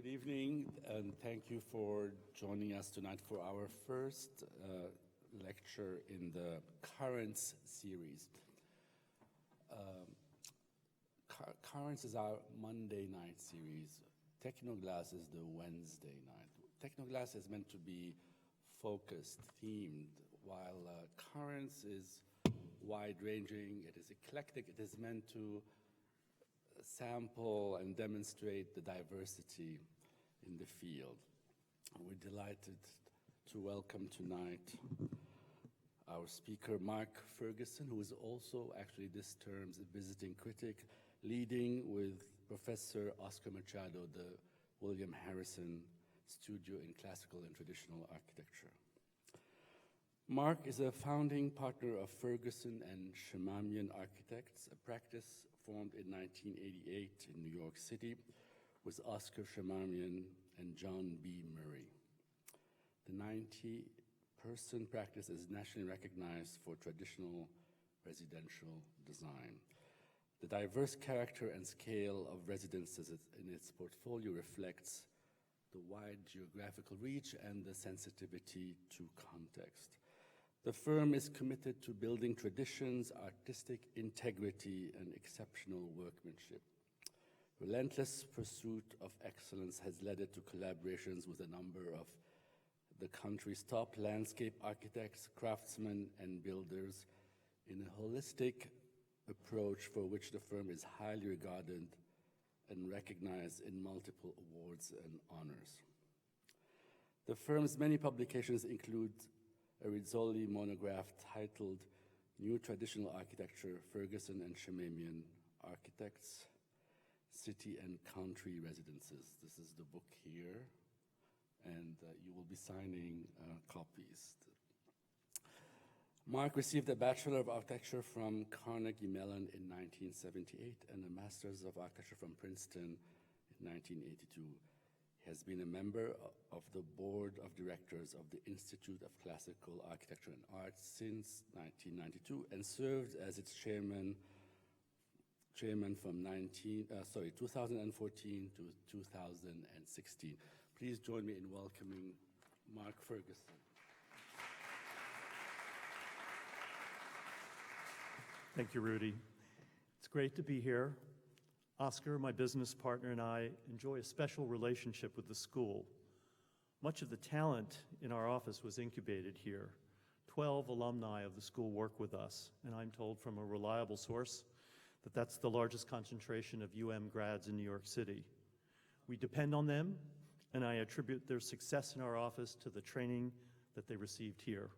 Good evening, and thank you for joining us tonight for our first lecture in the Currents series. Currents is our Monday night series. Technoglass is the Wednesday night. Technoglass is meant to be focused, themed, while Currents is wide-ranging, it is eclectic, it is meant to sample and demonstrate the diversity in the field. We're delighted to welcome tonight our speaker, Mark Ferguson, who is also actually this term's visiting critic, leading with Professor Oscar Machado, the William Harrison Studio in Classical and Traditional Architecture. Mark is a founding partner of Ferguson and Shamamian Architects, a practice formed in 1988 in New York City with Oscar Shamamian and John B. Murray. The 90-person practice is nationally recognized for traditional residential design. The diverse character and scale of residences in its portfolio reflects the wide geographical reach and the sensitivity to context. The firm is committed to building traditions, artistic integrity, and exceptional workmanship. Relentless pursuit of excellence has led it to collaborations with a number of the country's top landscape architects, craftsmen, and builders in a holistic approach for which the firm is highly regarded and recognized in multiple awards and honors. The firm's many publications include a Rizzoli monograph titled New Traditional Architecture, Ferguson and Shamamian Architects, City and Country Residences. This is the book here, and you will be signing copies. Mark received a Bachelor of Architecture from Carnegie Mellon in 1978 and a Master's of Architecture from Princeton in 1982. He has been a member of the Board of Directors of the Institute of Classical Architecture and Arts since 1992 and served as its chairman from 2014 to 2016. Please join me in welcoming Mark Ferguson. Thank you, Rudy. It's great to be here. Oscar, my business partner, and I enjoy a special relationship with the school. Much of the talent in our office was incubated here. 12 alumni of the school work with us, and I'm told from a reliable source that that's the largest concentration of UM grads in New York City. We depend on them, and I attribute their success in our office to the training that they received here.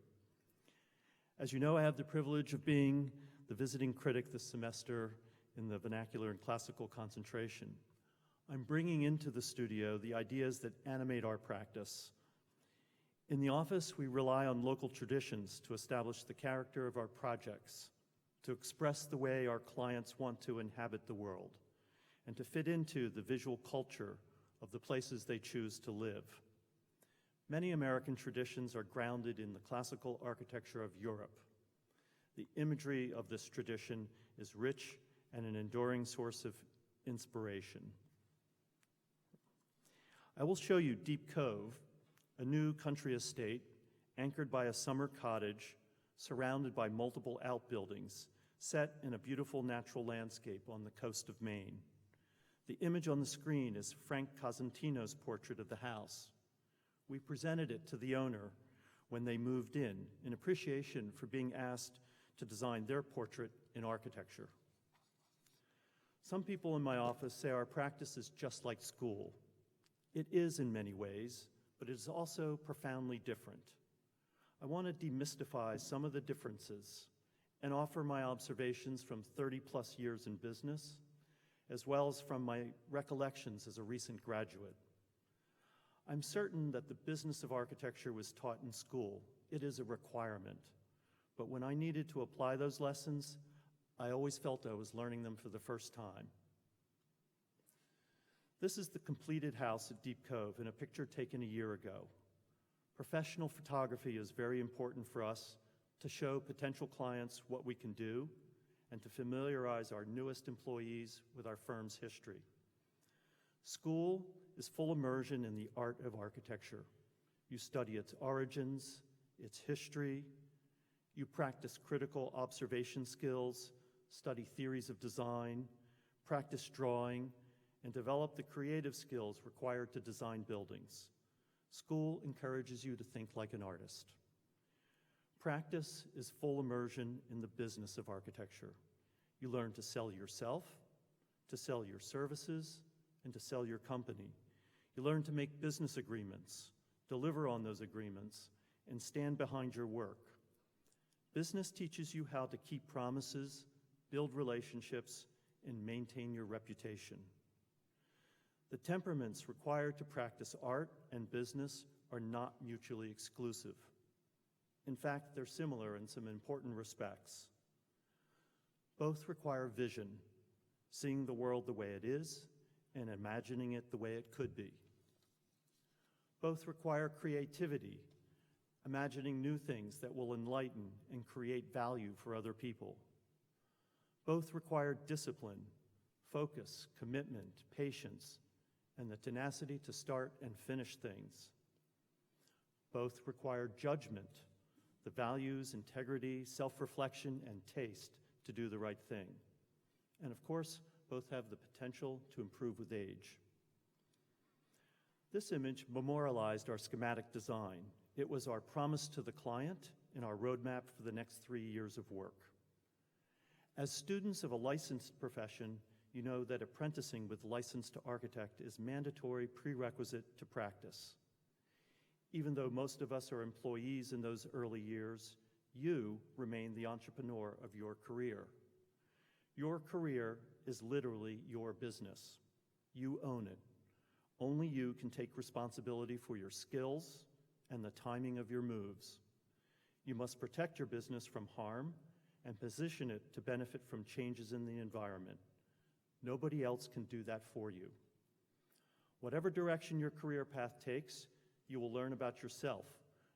As you know, I have the privilege of being the visiting critic this semester in the vernacular and classical concentration. I'm bringing into the studio the ideas that animate our practice. In the office, we rely on local traditions to establish the character of our projects, to express the way our clients want to inhabit the world, and to fit into the visual culture of the places they choose to live. Many American traditions are grounded in the classical architecture of Europe. The imagery of this tradition is rich and an enduring source of inspiration. I will show you Deep Cove, a new country estate anchored by a summer cottage surrounded by multiple outbuildings set in a beautiful natural landscape on the coast of Maine. The image on the screen is Frank Cosentino's portrait of the house. We presented it to the owner when they moved in appreciation for being asked to design their portrait in architecture. Some people in my office say our practice is just like school. It is in many ways, but it is also profoundly different. I want to demystify some of the differences and offer my observations from 30-plus years in business, as well as from my recollections as a recent graduate. I'm certain that the business of architecture was taught in school. It is a requirement. But when I needed to apply those lessons, I always felt I was learning them for the first time. This is the completed house at Deep Cove in a picture taken a year ago. Professional photography is very important for us to show potential clients what we can do and to familiarize our newest employees with our firm's history. School is full immersion in the art of architecture. You study its origins, its history. You practice critical observation skills, study theories of design, practice drawing, and develop the creative skills required to design buildings. School encourages you to think like an artist. Practice is full immersion in the business of architecture. You learn to sell yourself, to sell your services, and to sell your company. You learn to make business agreements, deliver on those agreements, and stand behind your work. Business teaches you how to keep promises, build relationships, and maintain your reputation. The temperaments required to practice art and business are not mutually exclusive. In fact, they're similar in some important respects. Both require vision, seeing the world the way it is and imagining it the way it could be. Both require creativity, imagining new things that will enlighten and create value for other people. Both require discipline, focus, commitment, patience, and the tenacity to start and finish things. Both require judgment, the values, integrity, self-reflection, and taste to do the right thing. And of course, both have the potential to improve with age. This image memorialized our schematic design. It was our promise to the client and our roadmap for the next 3 years of work. As students of a licensed profession, you know that apprenticing with licensed architect is mandatory prerequisite to practice. Even though most of us are employees in those early years, you remain the entrepreneur of your career. Your career is literally your business. You own it. Only you can take responsibility for your skills and the timing of your moves. You must protect your business from harm and position it to benefit from changes in the environment. Nobody else can do that for you. Whatever direction your career path takes, you will learn about yourself,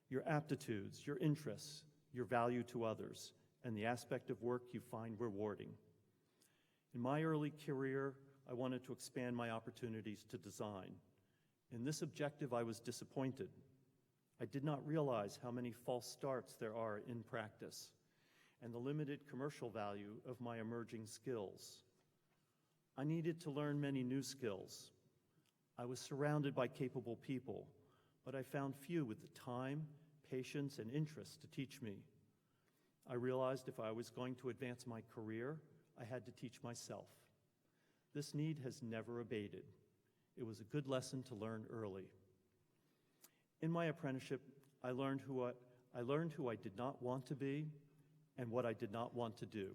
your aptitudes, your interests, your value to others, and the aspect of work you find rewarding. In my early career, I wanted to expand my opportunities to design. In this objective, I was disappointed. I did not realize how many false starts there are in practice and the limited commercial value of my emerging skills. I needed to learn many new skills. I was surrounded by capable people, but I found few with the time, patience, and interest to teach me. I realized if I was going to advance my career, I had to teach myself. This need has never abated. It was a good lesson to learn early. In my apprenticeship, I learned who I did not want to be and what I did not want to do.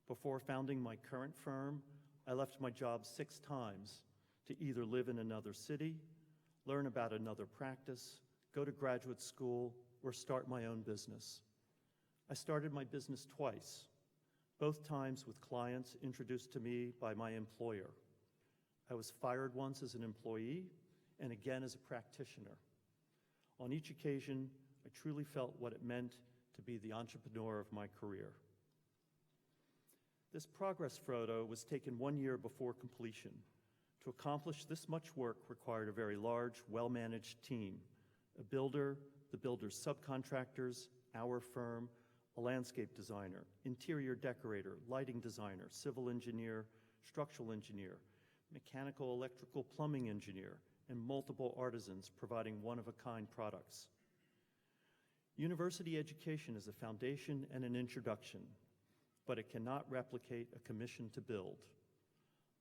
Before founding my current firm, I left my job 6 times to either live in another city, learn about another practice, go to graduate school, or start my own business. I started my business twice, both times with clients introduced to me by my employer. I was fired once as an employee and again as a practitioner. On each occasion, I truly felt what it meant to be the entrepreneur of my career. This progress photo was taken 1 year before completion. To accomplish this much work required a very large, well-managed team, a builder, the builder's subcontractors, our firm, a landscape designer, interior decorator, lighting designer, civil engineer, structural engineer, mechanical, electrical, plumbing engineer, and multiple artisans providing one-of-a-kind products. University education is a foundation and an introduction, but it cannot replicate a commission to build.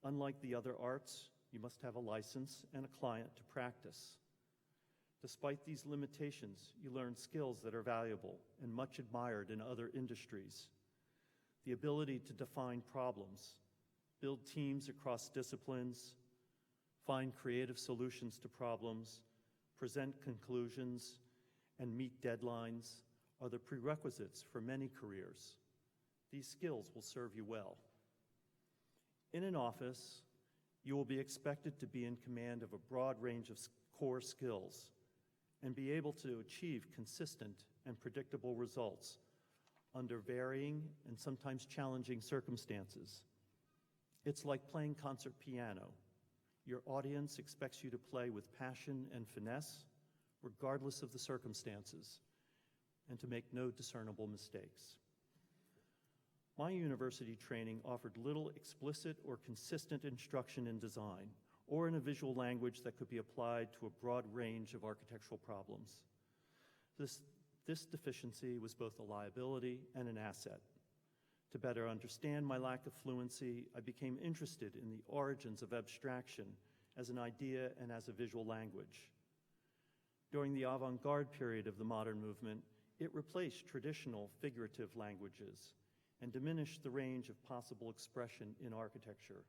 Unlike the other arts, you must have a license and a client to practice. Despite these limitations, you learn skills that are valuable and much admired in other industries. The ability to define problems, build teams across disciplines, find creative solutions to problems, present conclusions, and meet deadlines are the prerequisites for many careers. These skills will serve you well. In an office, you will be expected to be in command of a broad range of core skills and be able to achieve consistent and predictable results under varying and sometimes challenging circumstances. It's like playing concert piano. Your audience expects you to play with passion and finesse, regardless of the circumstances, and to make no discernible mistakes. My university training offered little explicit or consistent instruction in design, or in a visual language that could be applied to a broad range of architectural problems. This deficiency was both a liability and an asset. To better understand my lack of fluency, I became interested in the origins of abstraction as an idea and as a visual language. During the avant-garde period of the modern movement, it replaced traditional figurative languages and diminished the range of possible expression in architecture.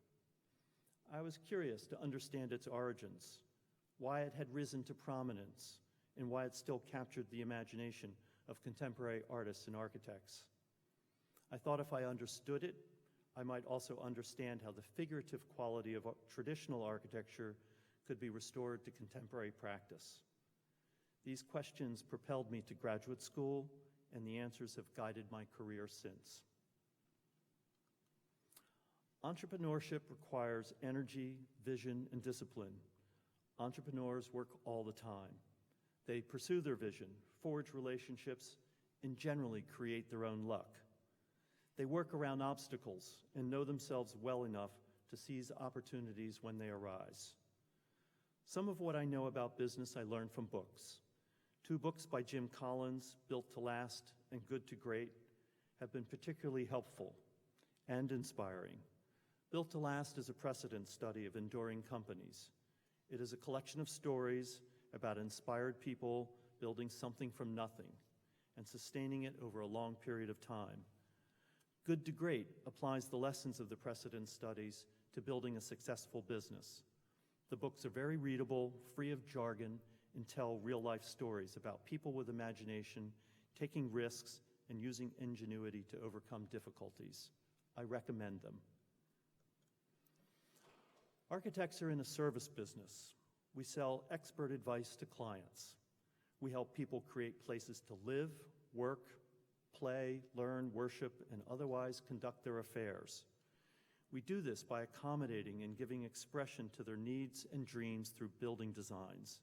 I was curious to understand its origins, why it had risen to prominence, and why it still captured the imagination of contemporary artists and architects. I thought if I understood it, I might also understand how the figurative quality of traditional architecture could be restored to contemporary practice. These questions propelled me to graduate school, and the answers have guided my career since. Entrepreneurship requires energy, vision, and discipline. Entrepreneurs work all the time. They pursue their vision, forge relationships, and generally create their own luck. They work around obstacles and know themselves well enough to seize opportunities when they arise. Some of what I know about business I learned from books. 2 books by Jim Collins, Built to Last and Good to Great, have been particularly helpful and inspiring. Built to Last is a precedent study of enduring companies. It is a collection of stories about inspired people building something from nothing and sustaining it over a long period of time. Good to Great applies the lessons of the precedent studies to building a successful business. The books are very readable, free of jargon, and tell real-life stories about people with imagination, taking risks, and using ingenuity to overcome difficulties. I recommend them. Architects are in a service business. We sell expert advice to clients. We help people create places to live, work, play, learn, worship, and otherwise conduct their affairs. We do this by accommodating and giving expression to their needs and dreams through building designs.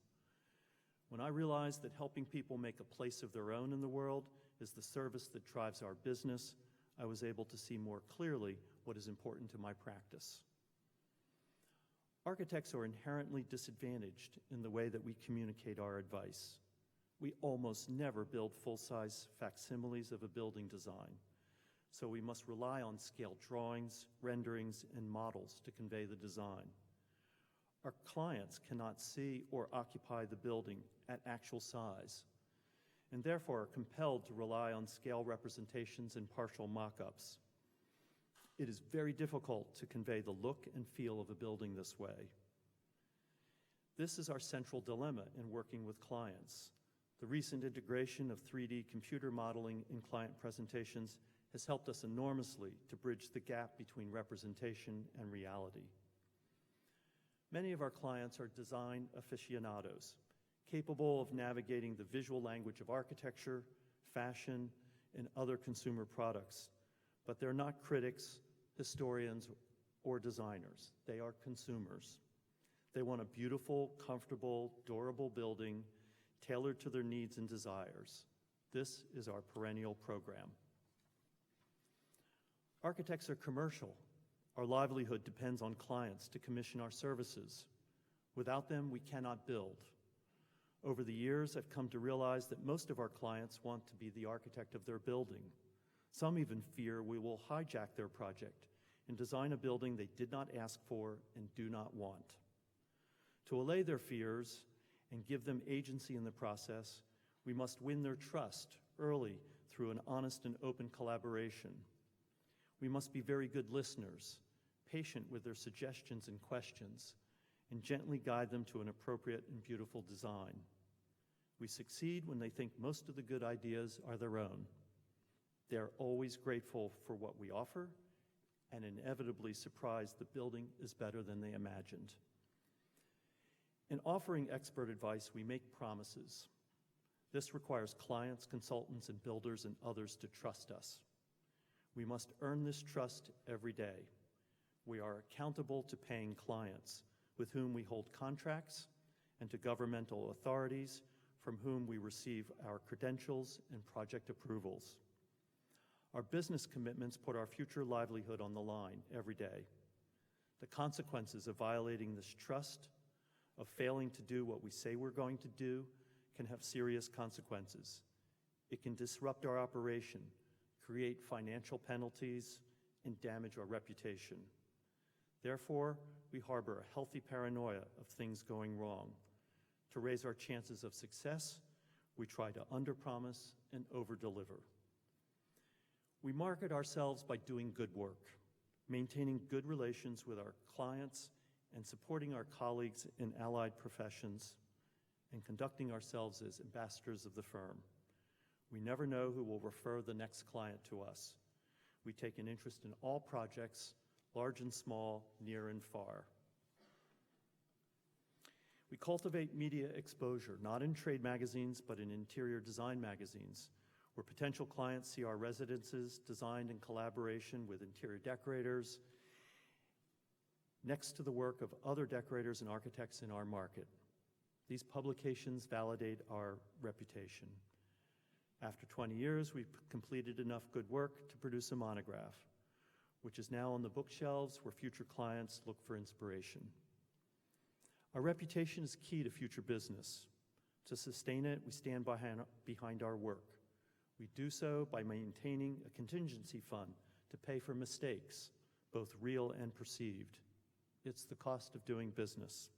When I realized that helping people make a place of their own in the world is the service that drives our business, I was able to see more clearly what is important to my practice. Architects are inherently disadvantaged in the way that we communicate our advice. We almost never build full-size facsimiles of a building design, so we must rely on scale drawings, renderings, and models to convey the design. Our clients cannot see or occupy the building at actual size, and therefore are compelled to rely on scale representations and partial mock-ups. It is very difficult to convey the look and feel of a building this way. This is our central dilemma in working with clients. The recent integration of 3D computer modeling in client presentations has helped us enormously to bridge the gap between representation and reality. Many of our clients are design aficionados, capable of navigating the visual language of architecture, fashion, and other consumer products, but they're not critics, historians, or designers. They are consumers. They want a beautiful, comfortable, durable building tailored to their needs and desires. This is our perennial program. Architects are commercial. Our livelihood depends on clients to commission our services. Without them, we cannot build. Over the years, I've come to realize that most of our clients want to be the architect of their building. Some even fear we will hijack their project and design a building they did not ask for and do not want. To allay their fears and give them agency in the process, we must win their trust early through an honest and open collaboration. We must be very good listeners, patient with their suggestions and questions, and gently guide them to an appropriate and beautiful design. We succeed when they think most of the good ideas are their own. They are always grateful for what we offer and inevitably surprised the building is better than they imagined. In offering expert advice, we make promises. This requires clients, consultants, and builders and others to trust us. We must earn this trust every day. We are accountable to paying clients, with whom we hold contracts, and to governmental authorities from whom we receive our credentials and project approvals. Our business commitments put our future livelihood on the line every day. The consequences of violating this trust, of failing to do what we say we're going to do, can have serious consequences. It can disrupt our operation, create financial penalties, and damage our reputation. Therefore, we harbor a healthy paranoia of things going wrong. To raise our chances of success, we try to underpromise and overdeliver. We market ourselves by doing good work, maintaining good relations with our clients, and supporting our colleagues in allied professions, and conducting ourselves as ambassadors of the firm. We never know who will refer the next client to us. We take an interest in all projects, large and small, near and far. We cultivate media exposure, not in trade magazines, but in interior design magazines, where potential clients see our residences designed in collaboration with interior decorators, next to the work of other decorators and architects in our market. These publications validate our reputation. After 20 years, we've completed enough good work to produce a monograph, which is now on the bookshelves where future clients look for inspiration. Our reputation is key to future business. To sustain it, we stand behind our work. We do so by maintaining a contingency fund to pay for mistakes, both real and perceived. It's the cost of doing business.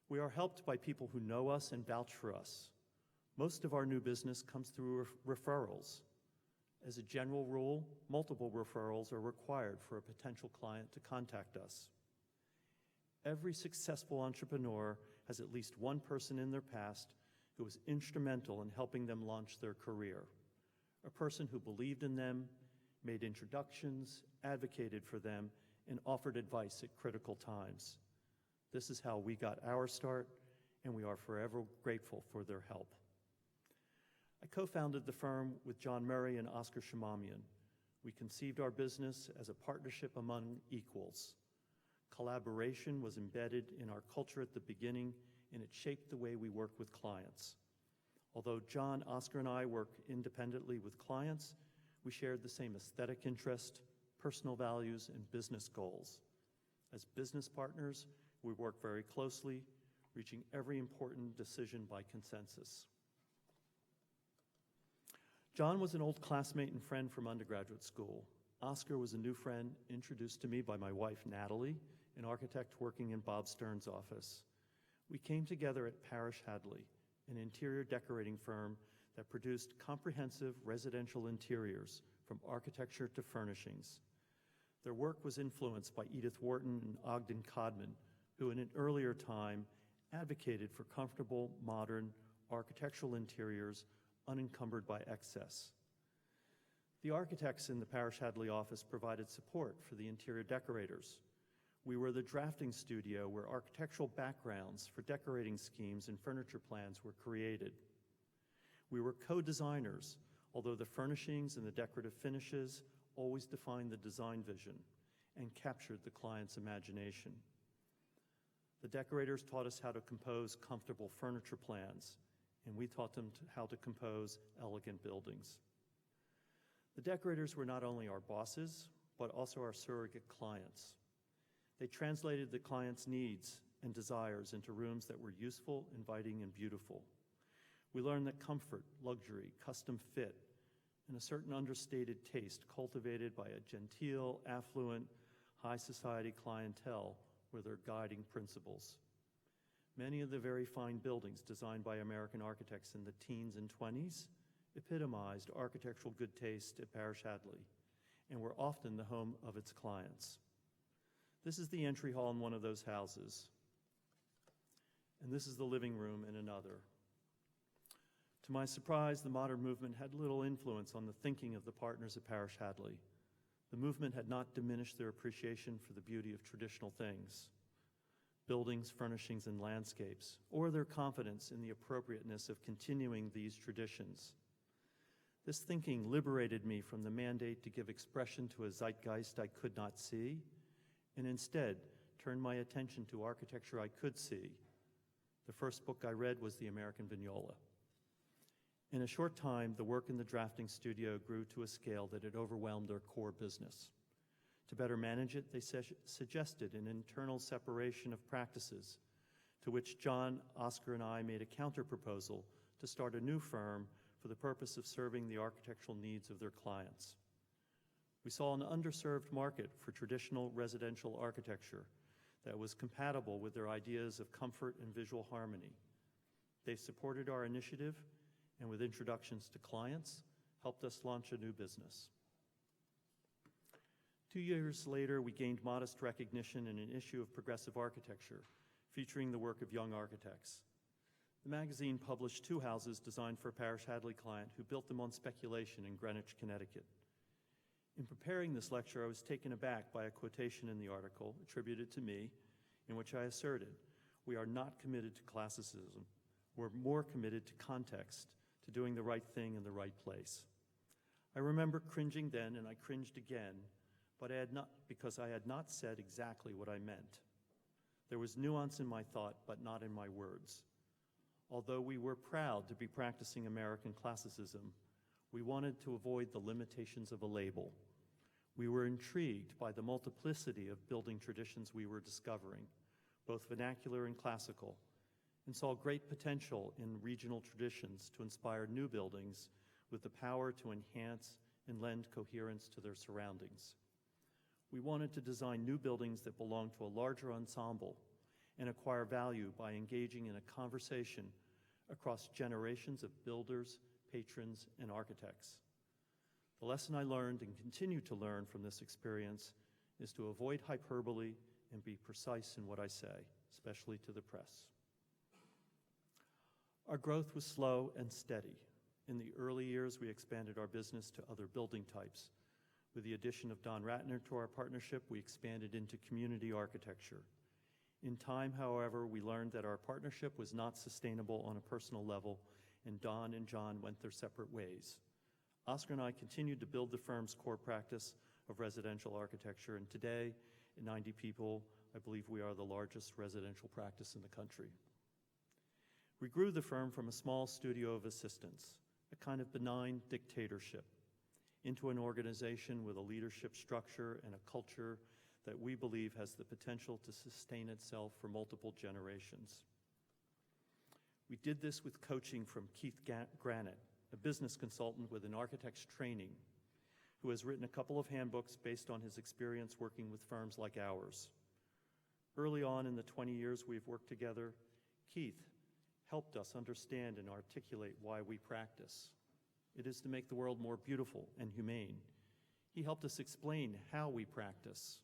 We are helped by people who know us and vouch for us. Most of our new business comes through referrals. As a general rule, multiple referrals are required for a potential client to contact us. Every successful entrepreneur has at least one person in their past who was instrumental in helping them launch their career. A person who believed in them, made introductions, advocated for them, and offered advice at critical times. This is how we got our start, and we are forever grateful for their help. I co-founded the firm with John Murray and Oscar Shamamian. We conceived our business as a partnership among equals. Collaboration was embedded in our culture at the beginning, and it shaped the way we work with clients. Although John, Oscar, and I work independently with clients, we shared the same aesthetic interest, personal values, and business goals. As business partners, we work very closely, reaching every important decision by consensus. John was an old classmate and friend from undergraduate school. Oscar was a new friend introduced to me by my wife, Natalie, an architect working in Bob Stern's office. We came together at Parrish Hadley, an interior decorating firm that produced comprehensive residential interiors from architecture to furnishings. Their work was influenced by Edith Wharton and Ogden Codman, who in an earlier time advocated for comfortable, modern architectural interiors unencumbered by excess. The architects in the Parrish Hadley office provided support for the interior decorators. We were the drafting studio where architectural backgrounds for decorating schemes and furniture plans were created. We were co-designers, although the furnishings and the decorative finishes always defined the design vision and captured the client's imagination. The decorators taught us how to compose comfortable furniture plans, and we taught them how to compose elegant buildings. The decorators were not only our bosses, but also our surrogate clients. They translated the client's needs and desires into rooms that were useful, inviting, and beautiful. We learned that comfort, luxury, custom fit, and a certain understated taste cultivated by a genteel, affluent, high society clientele were their guiding principles. Many of the very fine buildings designed by American architects in the teens and 20s epitomized architectural good taste at Parrish Hadley and were often the home of its clients. This is the entry hall in one of those houses, and this is the living room in another. To my surprise, the modern movement had little influence on the thinking of the partners at Parrish Hadley. The movement had not diminished their appreciation for the beauty of traditional things, buildings, furnishings, and landscapes, or their confidence in the appropriateness of continuing these traditions. This thinking liberated me from the mandate to give expression to a zeitgeist I could not see, and instead turned my attention to architecture I could see. The first book I read was The American Vignola. In a short time, the work in the drafting studio grew to a scale that it overwhelmed their core business. To better manage it, they suggested an internal separation of practices, to which John, Oscar, and I made a counter-proposal to start a new firm for the purpose of serving the architectural needs of their clients. We saw an underserved market for traditional residential architecture that was compatible with their ideas of comfort and visual harmony. They supported our initiative and, with introductions to clients, helped us launch a new business. 2 years later, we gained modest recognition in an issue of Progressive Architecture, featuring the work of young architects. The magazine published 2 houses designed for a Parish Hadley client who built them on speculation in Greenwich, Connecticut. In preparing this lecture, I was taken aback by a quotation in the article, attributed to me, in which I asserted, "We are not committed to classicism. We're more committed to context, to doing the right thing in the right place." I remember cringing then, and I cringed again, because I had not said exactly what I meant. There was nuance in my thought, but not in my words. Although we were proud to be practicing American classicism, we wanted to avoid the limitations of a label. We were intrigued by the multiplicity of building traditions we were discovering, both vernacular and classical, and saw great potential in regional traditions to inspire new buildings with the power to enhance and lend coherence to their surroundings. We wanted to design new buildings that belong to a larger ensemble and acquire value by engaging in a conversation across generations of builders, patrons, and architects. The lesson I learned and continue to learn from this experience is to avoid hyperbole and be precise in what I say, especially to the press. Our growth was slow and steady. In the early years, we expanded our business to other building types. With the addition of Don Ratner to our partnership, we expanded into community architecture. In time, however, we learned that our partnership was not sustainable on a personal level, and Don and John went their separate ways. Oscar and I continued to build the firm's core practice of residential architecture, and today, at 90 people, I believe we are the largest residential practice in the country. We grew the firm from a small studio of assistants, a kind of benign dictatorship, into an organization with a leadership structure and a culture that we believe has the potential to sustain itself for multiple generations. We did this with coaching from Keith Granite, a business consultant with an architect's training, who has written a couple of handbooks based on his experience working with firms like ours. Early on in the 20 years we've worked together, Keith helped us understand and articulate why we practice. It is to make the world more beautiful and humane. He helped us explain how we practice.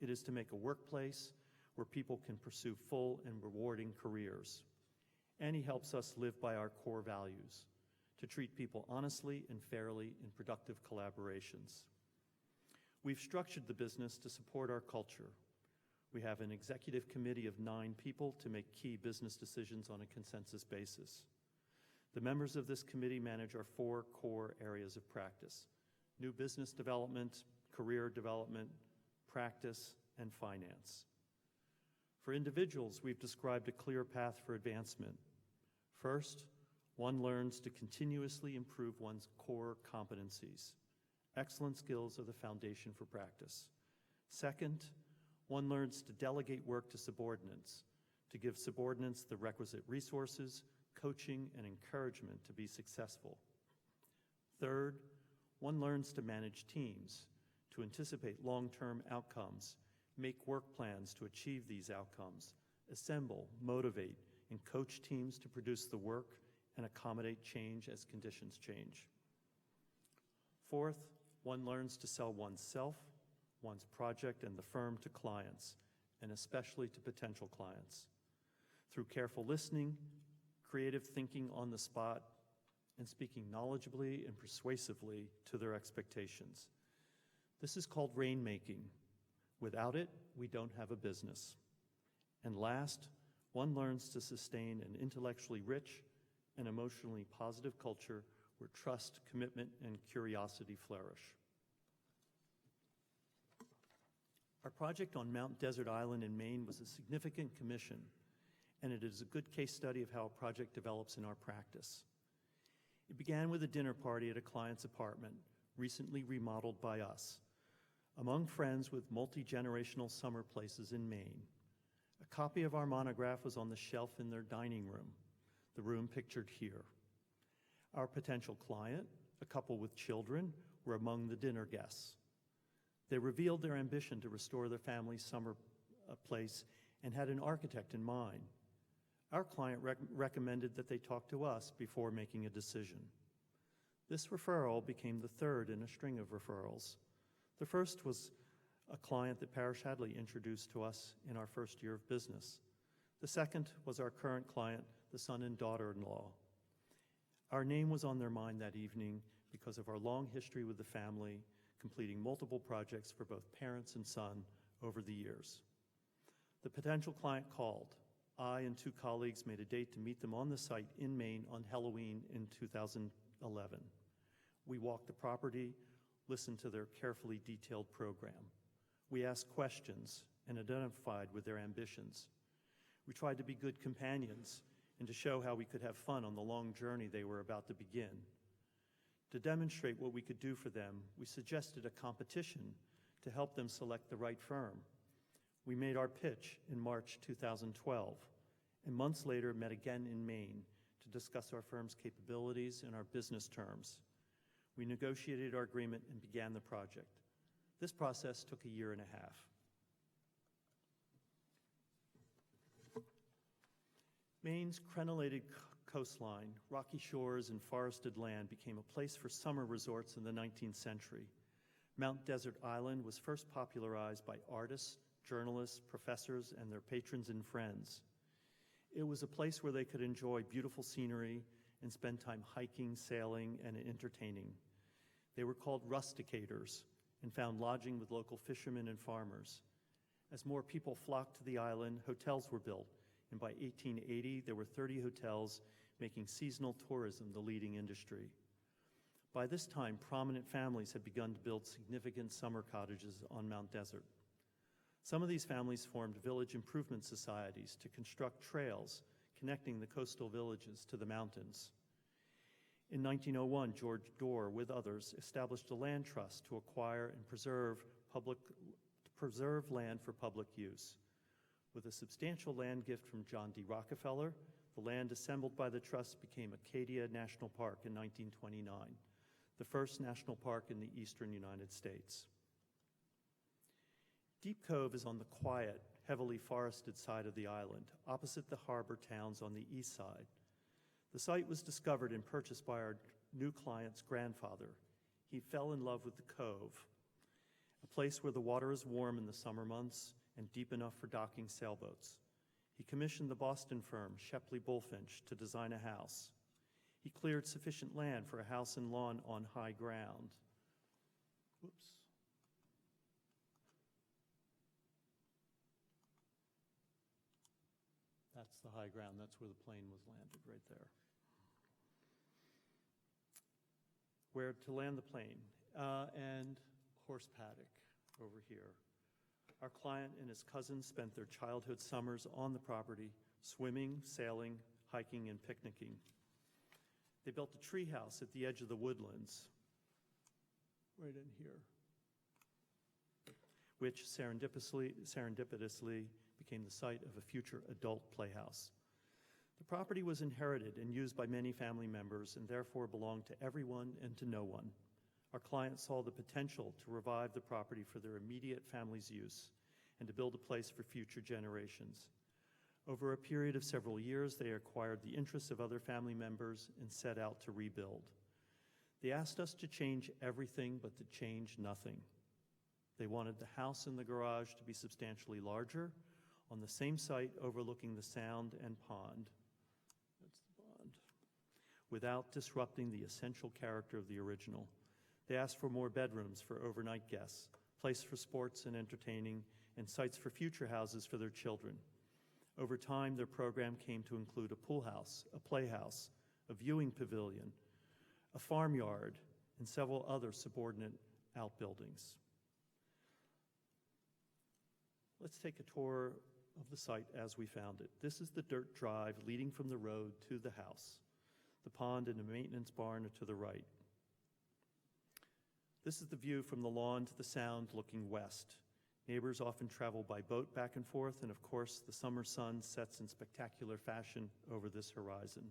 It is to make a workplace where people can pursue full and rewarding careers. And he helps us live by our core values, to treat people honestly and fairly in productive collaborations. We've structured the business to support our culture. We have an executive committee of 9 people to make key business decisions on a consensus basis. The members of this committee manage our 4 core areas of practice: new business development, career development, practice, and finance. For individuals, we've described a clear path for advancement. First, one learns to continuously improve one's core competencies. Excellent skills are the foundation for practice. Second, one learns to delegate work to subordinates, to give subordinates the requisite resources, coaching, and encouragement to be successful. Third, one learns to manage teams, to anticipate long-term outcomes, make work plans to achieve these outcomes, assemble, motivate, and coach teams to produce the work and accommodate change as conditions change. Fourth, one learns to sell oneself, one's project, and the firm to clients, and especially to potential clients, through careful listening, creative thinking on the spot, and speaking knowledgeably and persuasively to their expectations. This is called rainmaking. Without it, we don't have a business. And last, one learns to sustain an intellectually rich and emotionally positive culture where trust, commitment, and curiosity flourish. Our project on Mount Desert Island in Maine was a significant commission, and it is a good case study of how a project develops in our practice. It began with a dinner party at a client's apartment, recently remodeled by us, among friends with multi-generational summer places in Maine. A copy of our monograph was on the shelf in their dining room, the room pictured here. Our potential client, a couple with children, were among the dinner guests. They revealed their ambition to restore their family's summer place and had an architect in mind. Our client recommended that they talk to us before making a decision. This referral became the third in a string of referrals. The first was a client that Parish Hadley introduced to us in our first year of business. The second was our current client, the son and daughter-in-law. Our name was on their mind that evening because of our long history with the family, completing multiple projects for both parents and son over the years. The potential client called. I and two colleagues made a date to meet them on the site in Maine on Halloween in 2011. We walked the property, listened to their carefully detailed program. We asked questions and identified with their ambitions. We tried to be good companions and to show how we could have fun on the long journey they were about to begin. To demonstrate what we could do for them, we suggested a competition to help them select the right firm. We made our pitch in March 2012, and months later met again in Maine to discuss our firm's capabilities and our business terms. We negotiated our agreement and began the project. This process took a year and a half. Maine's crenellated coastline, rocky shores, and forested land became a place for summer resorts in the 19th century. Mount Desert Island was first popularized by artists, journalists, professors, and their patrons and friends. It was a place where they could enjoy beautiful scenery and spend time hiking, sailing, and entertaining. They were called rusticators and found lodging with local fishermen and farmers. As more people flocked to the island, hotels were built, and by 1880, there were 30 hotels, making seasonal tourism the leading industry. By this time, prominent families had begun to build significant summer cottages on Mount Desert. Some of these families formed village improvement societies to construct trails connecting the coastal villages to the mountains. In 1901, George Dorr, with others, established a land trust to acquire and preserve land for public use. With a substantial land gift from John D. Rockefeller, the land assembled by the trust became Acadia National Park in 1929, the first national park in the eastern United States. Deep Cove is on the quiet, heavily forested side of the island, opposite the harbor towns on the east side. The site was discovered and purchased by our new client's grandfather. He fell in love with the Cove, a place where the water is warm in the summer months and deep enough for docking sailboats. He commissioned the Boston firm Shepley Bulfinch to design a house. He cleared sufficient land for a house and lawn on high ground. Whoops. That's the high ground. That's where the plane was landed, right there. Where to land the plane. And horse paddock over here. Our client and his cousins spent their childhood summers on the property, swimming, sailing, hiking, and picnicking. They built a tree house at the edge of the Woodlands, right in here, which serendipitously became the site of a future adult playhouse. The property was inherited and used by many family members and therefore belonged to everyone and to no one. Our client saw the potential to revive the property for their immediate family's use and to build a place for future generations. Over a period of several years, they acquired the interests of other family members and set out to rebuild. They asked us to change everything but to change nothing. They wanted the house and the garage to be substantially larger on the same site overlooking the sound and pond. That's the pond. Without disrupting the essential character of the original. They asked for more bedrooms for overnight guests, place for sports and entertaining, and sites for future houses for their children. Over time, their program came to include a pool house, a playhouse, a viewing pavilion, a farmyard, and several other subordinate outbuildings. Let's take a tour of the site as we found it. This is the dirt drive leading from the road to the house. The pond and a maintenance barn are to the right. This is the view from the lawn to the sound looking west. Neighbors often travel by boat back and forth, and of course, the summer sun sets in spectacular fashion over this horizon.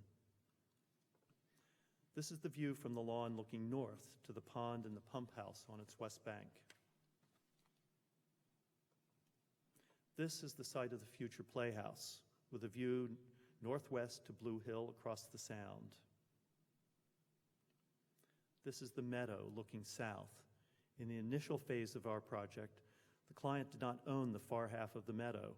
This is the view from the lawn looking north to the pond and the pump house on its west bank. This is the site of the future playhouse, with a view northwest to Blue Hill across the Sound. This is the meadow looking south. In the initial phase of our project, the client did not own the far half of the meadow.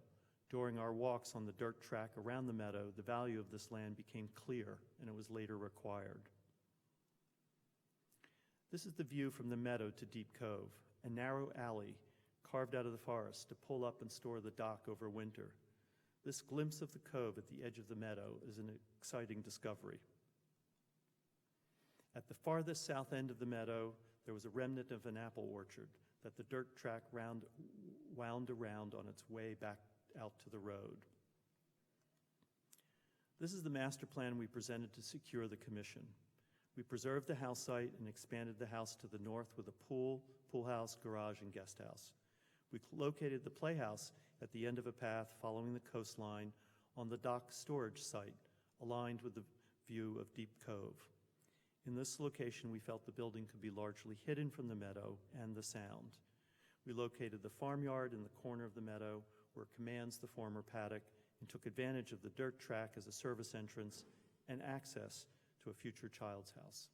During our walks on the dirt track around the meadow, the value of this land became clear, and it was later required. This is the view from the meadow to Deep Cove, a narrow alley carved out of the forest to pull up and store the dock over winter. This glimpse of the cove at the edge of the meadow is an exciting discovery. At the farthest south end of the meadow, there was a remnant of an apple orchard that the dirt track wound around on its way back out to the road. This is the master plan we presented to secure the commission. We preserved the house site and expanded the house to the north with a pool house, garage, and guest house. We located the playhouse at the end of a path following the coastline on the dock storage site, aligned with the view of Deep Cove. In this location, we felt the building could be largely hidden from the meadow and the sound. We located the farmyard in the corner of the meadow where it commands the former paddock and took advantage of the dirt track as a service entrance and access to a future child's house.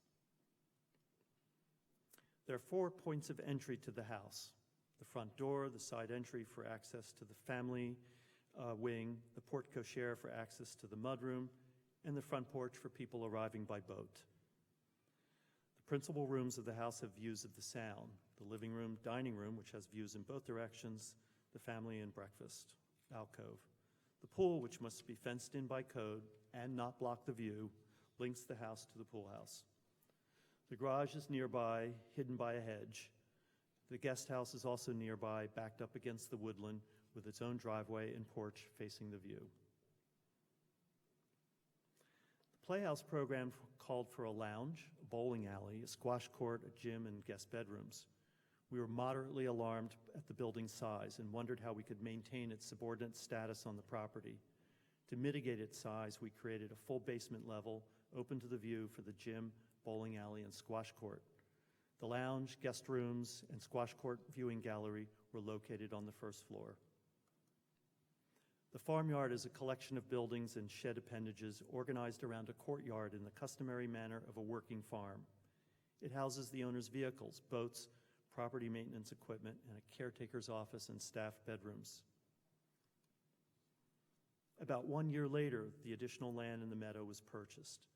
There are 4 points of entry to the house: the front door, the side entry for access to the family wing, the porte cochere for access to the mudroom, and the front porch for people arriving by boat. The principal rooms of the house have views of the sound: the living room, dining room, which has views in both directions, the family and breakfast alcove. The pool, which must be fenced in by code and not block the view, links the house to the pool house. The garage is nearby, hidden by a hedge. The guest house is also nearby, backed up against the woodland, with its own driveway and porch facing the view. The Playhouse program called for a lounge, a bowling alley, a squash court, a gym, and guest bedrooms. We were moderately alarmed at the building's size and wondered how we could maintain its subordinate status on the property. To mitigate its size, we created a full basement level open to the view for the gym, bowling alley, and squash court. The lounge, guest rooms, and squash court viewing gallery were located on the first floor. The farmyard is a collection of buildings and shed appendages organized around a courtyard in the customary manner of a working farm. It houses the owner's vehicles, boats, property maintenance equipment, and a caretaker's office and staff bedrooms. About 1 year later, the additional land in the meadow was purchased.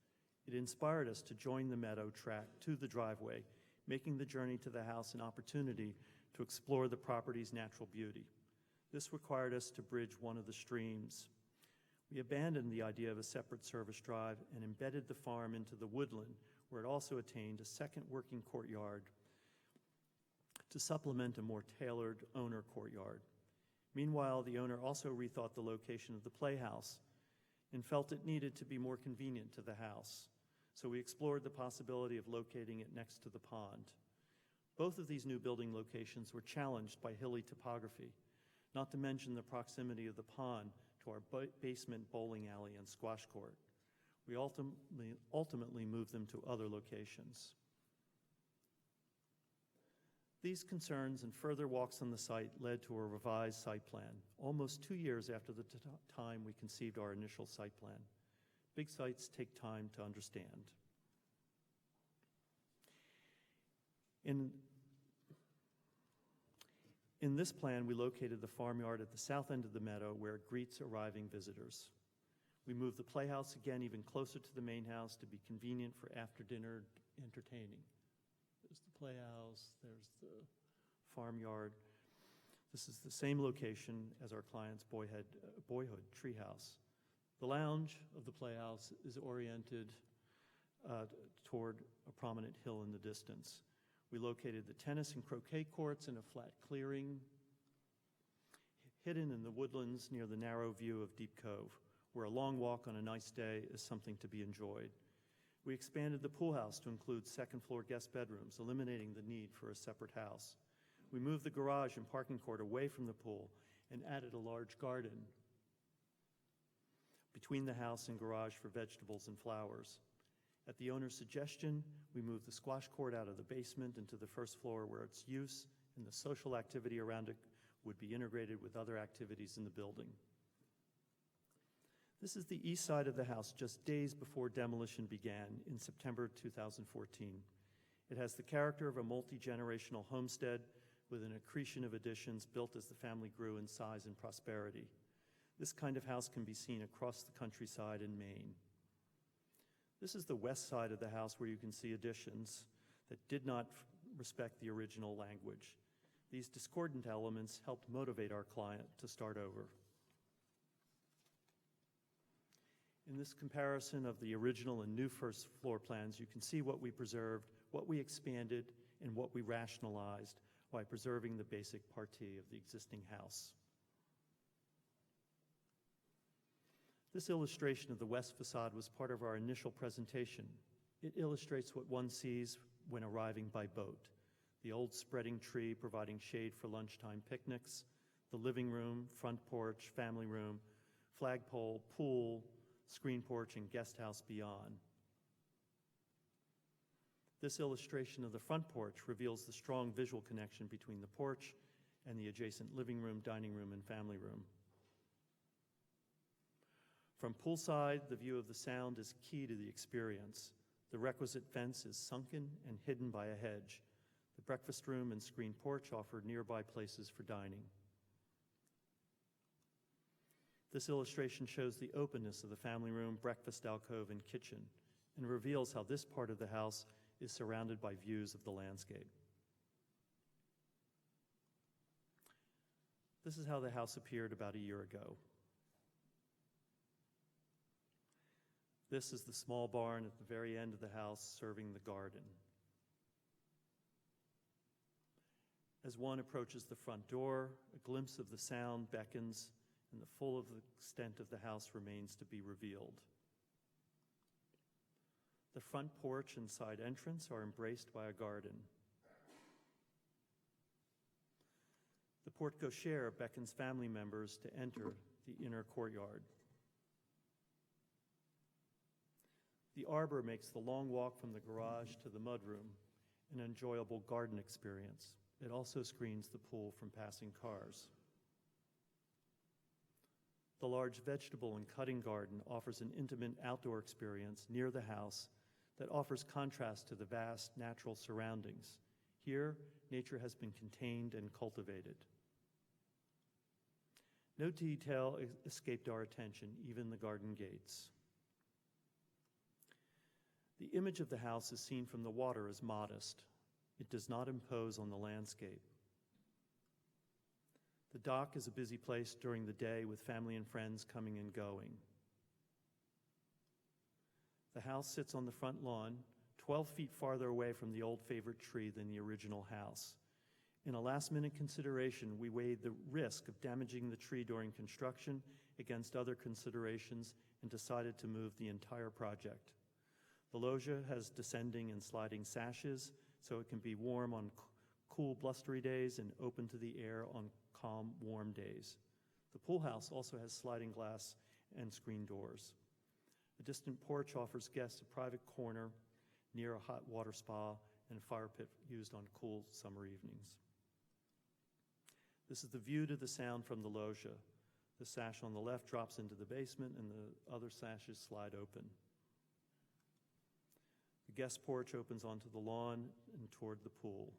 It inspired us to join the meadow track to the driveway, making the journey to the house an opportunity to explore the property's natural beauty. This required us to bridge one of the streams. We abandoned the idea of a separate service drive and embedded the farm into the woodland, where it also attained a second working courtyard to supplement a more tailored owner courtyard. Meanwhile, the owner also rethought the location of the playhouse and felt it needed to be more convenient to the house. So we explored the possibility of locating it next to the pond. Both of these new building locations were challenged by hilly topography, not to mention the proximity of the pond to our basement bowling alley and squash court. We ultimately moved them to other locations. These concerns and further walks on the site led to a revised site plan, almost 2 years after the time we conceived our initial site plan. Big sites take time to understand. In this plan, we located the farmyard at the south end of the meadow where it greets arriving visitors. We moved the playhouse again even closer to the main house to be convenient for after-dinner entertaining. There's the playhouse, there's the farmyard. This is the same location as our client's boyhood treehouse. The lounge of the playhouse is oriented toward a prominent hill in the distance. We located the tennis and croquet courts in a flat clearing hidden in the woodlands near the narrow view of Deep Cove, where a long walk on a nice day is something to be enjoyed. We expanded the pool house to include second-floor guest bedrooms, eliminating the need for a separate house. We moved the garage and parking court away from the pool and added a large garden between the house and garage for vegetables and flowers. At the owner's suggestion, we moved the squash court out of the basement into the first floor where its use and the social activity around it would be integrated with other activities in the building. This is the east side of the house just days before demolition began in September 2014. It has the character of a multi-generational homestead with an accretion of additions built as the family grew in size and prosperity. This kind of house can be seen across the countryside in Maine. This is the west side of the house where you can see additions that did not respect the original language. These discordant elements helped motivate our client to start over. In this comparison of the original and new first floor plans, you can see what we preserved, what we expanded, and what we rationalized while preserving the basic partie of the existing house. This illustration of the west facade was part of our initial presentation. It illustrates what one sees when arriving by boat. The old spreading tree providing shade for lunchtime picnics, the living room, front porch, family room, flagpole, pool, screen porch, and guest house beyond. This illustration of the front porch reveals the strong visual connection between the porch and the adjacent living room, dining room, and family room. From poolside, the view of the sound is key to the experience. The requisite fence is sunken and hidden by a hedge. The breakfast room and screen porch offer nearby places for dining. This illustration shows the openness of the family room, breakfast alcove, and kitchen, and reveals how this part of the house is surrounded by views of the landscape. This is how the house appeared about a year ago. This is the small barn at the very end of the house serving the garden. As one approaches the front door, a glimpse of the sound beckons, and the full of the extent of the house remains to be revealed. The front porch and side entrance are embraced by a garden. The porte cochere beckons family members to enter the inner courtyard. The arbor makes the long walk from the garage to the mudroom an enjoyable garden experience. It also screens the pool from passing cars. The large vegetable and cutting garden offers an intimate outdoor experience near the house that offers contrast to the vast natural surroundings. Here, nature has been contained and cultivated. No detail escaped our attention, even the garden gates. The image of the house is seen from the water as modest. It does not impose on the landscape. The dock is a busy place during the day with family and friends coming and going. The house sits on the front lawn, 12 feet farther away from the old favorite tree than the original house. In a last-minute consideration, we weighed the risk of damaging the tree during construction against other considerations and decided to move the entire project. The loggia has descending and sliding sashes, so it can be warm on cool, blustery days and open to the air on calm, warm days. The pool house also has sliding glass and screen doors. A distant porch offers guests a private corner near a hot water spa and a fire pit used on cool summer evenings. This is the view to the sound from the loggia. The sash on the left drops into the basement and the other sashes slide open. The guest porch opens onto the lawn and toward the pool.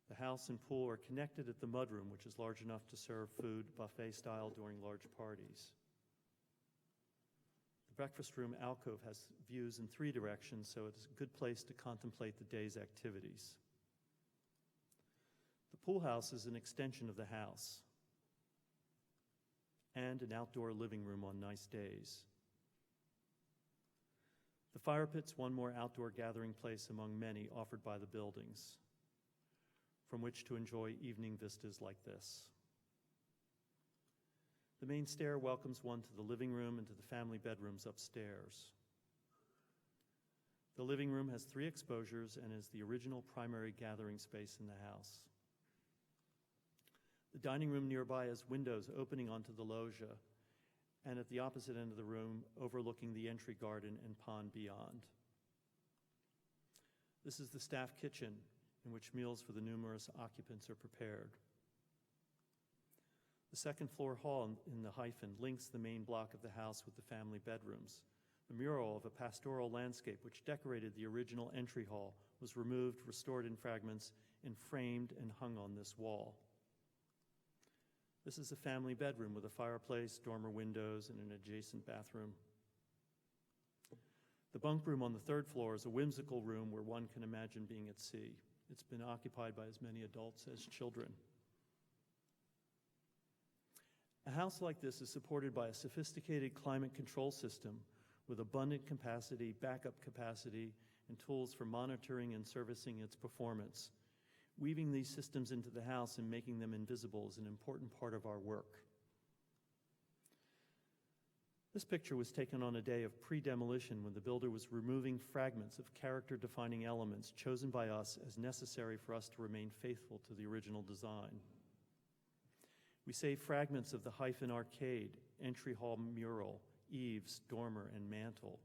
The house and pool are connected at the mudroom, which is large enough to serve food buffet style during large parties. The breakfast room alcove has views in 3 directions, so it is a good place to contemplate the day's activities. The pool house is an extension of the house and an outdoor living room on nice days. The fire pit's one more outdoor gathering place among many offered by the buildings. from which to enjoy evening vistas like this. The main stair welcomes one to the living room and to the family bedrooms upstairs. The living room has 3 exposures and is the original primary gathering space in the house. The dining room nearby has windows opening onto the loggia, and at the opposite end of the room, overlooking the entry garden and pond beyond. This is the staff kitchen, in which meals for the numerous occupants are prepared. The second floor hall in the hyphen links the main block of the house with the family bedrooms. The mural of a pastoral landscape which decorated the original entry hall was removed, restored in fragments, and framed and hung on this wall. This is a family bedroom with a fireplace, dormer windows, and an adjacent bathroom. The bunk room on the 3rd floor is a whimsical room where one can imagine being at sea. It's been occupied by as many adults as children. A house like this is supported by a sophisticated climate control system with abundant capacity, backup capacity, and tools for monitoring and servicing its performance. Weaving these systems into the house and making them invisible is an important part of our work. This picture was taken on a day of pre-demolition when the builder was removing fragments of character-defining elements chosen by us as necessary for us to remain faithful to the original design. We saved fragments of the hyphen arcade, entry hall mural, eaves, dormer, and mantel.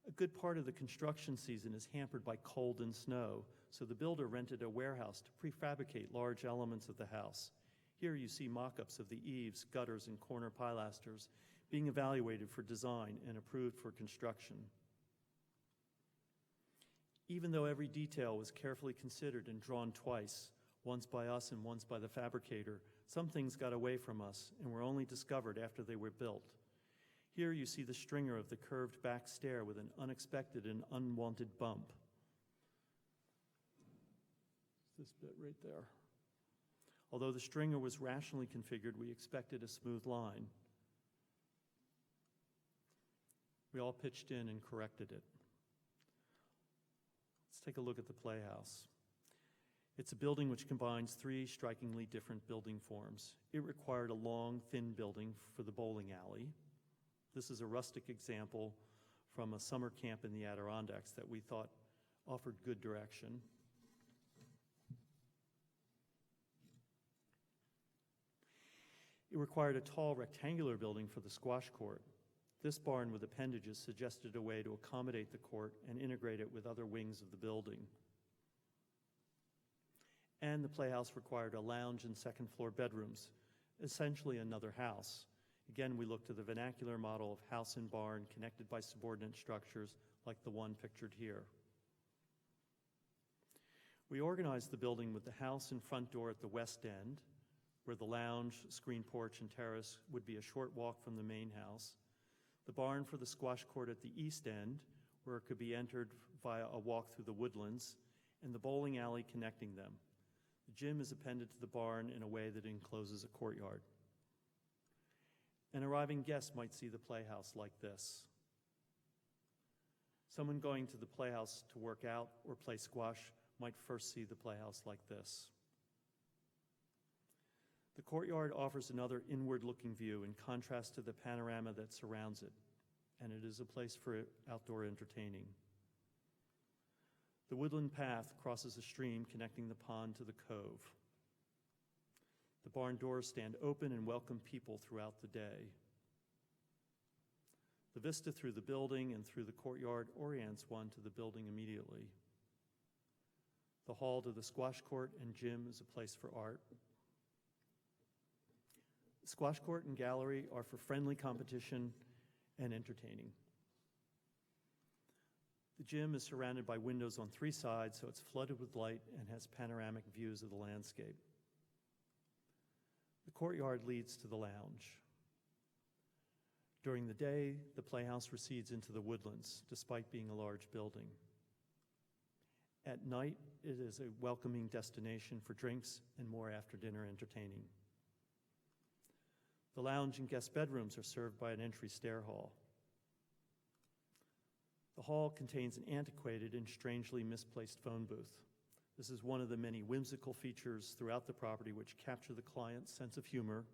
A good part of the construction season is hampered by cold and snow, so the builder rented a warehouse to prefabricate large elements of the house. Here you see mock-ups of the eaves, gutters, and corner pilasters being evaluated for design and approved for construction. Even though every detail was carefully considered and drawn twice, once by us and once by the fabricator, some things got away from us and were only discovered after they were built. Here you see the stringer of the curved back stair with an unexpected and unwanted bump. This bit right there. Although the stringer was rationally configured, we expected a smooth line. We all pitched in and corrected it. Let's take a look at the Playhouse. It's a building which combines 3 strikingly different building forms. It required a long, thin building for the bowling alley. This is a rustic example from a summer camp in the Adirondacks that we thought offered good direction. It required a tall rectangular building for the squash court. This barn with appendages suggested a way to accommodate the court and integrate it with other wings of the building. And the Playhouse required a lounge and second-floor bedrooms, essentially another house. Again, we look to the vernacular model of house and barn connected by subordinate structures like the one pictured here. We organized the building with the house and front door at the west end, where the lounge, screen porch, and terrace would be a short walk from the main house, the barn for the squash court at the east end, where it could be entered via a walk through the Woodlands, and the bowling alley connecting them. The gym is appended to the barn in a way that encloses a courtyard. An arriving guest might see the Playhouse like this. Someone going to the Playhouse to work out or play squash might first see the Playhouse like this. The courtyard offers another inward-looking view in contrast to the panorama that surrounds it, and it is a place for outdoor entertaining. The woodland path crosses a stream connecting the pond to the cove. The barn doors stand open and welcome people throughout the day. The vista through the building and through the courtyard orients one to the building immediately. The hall to the squash court and gym is a place for art. The squash court and gallery are for friendly competition and entertaining. The gym is surrounded by windows on 3 sides, so it's flooded with light and has panoramic views of the landscape. The courtyard leads to the lounge. During the day, the Playhouse recedes into the Woodlands, despite being a large building. At night, it is a welcoming destination for drinks and more after-dinner entertaining. The lounge and guest bedrooms are served by an entry stair hall. The hall contains an antiquated and strangely misplaced phone booth. This is one of the many whimsical features throughout the property which capture the client's sense of humor